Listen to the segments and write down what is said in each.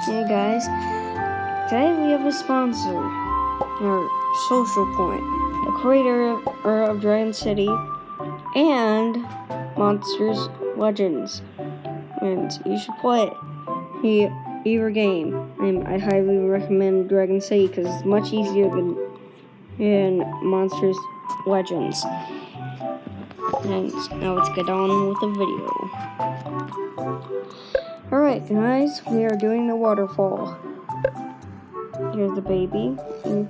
Hey guys, today we have a sponsor, our Social Point, the creator of DragonCity and Monsters Legends, and you should play it. Either game, and I highly recommend DragonCity because it's much easier than Monsters Legends. And now let's get on with the video. Alright guys, we are doing the waterfall. Here's the baby. And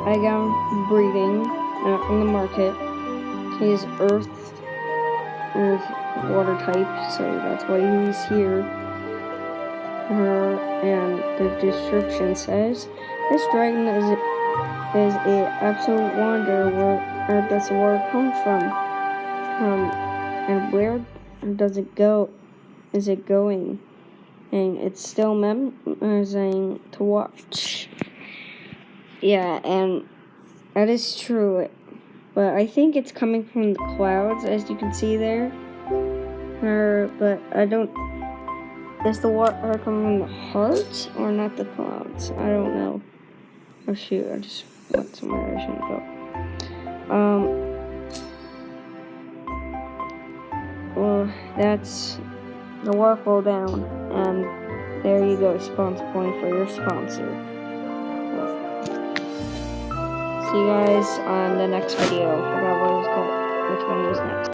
I got him breeding in the market. He's earth water type, so that's why he's here. And the description says, this dragon is an absolute wonder. Where does the water come from? And where does it go? Is it going? And it's still memorizing to watch. Yeah, and that is true. But I think it's coming from the clouds, as you can see there. But I don't. Is the water coming from the heart or not the clouds? I don't know. Oh shoot! I just went somewhere I shouldn't go. Well, that's the waterfall down, and there you go, sponsor point for your sponsor. See you guys on the next video. I forgot what it was called. Which one was next?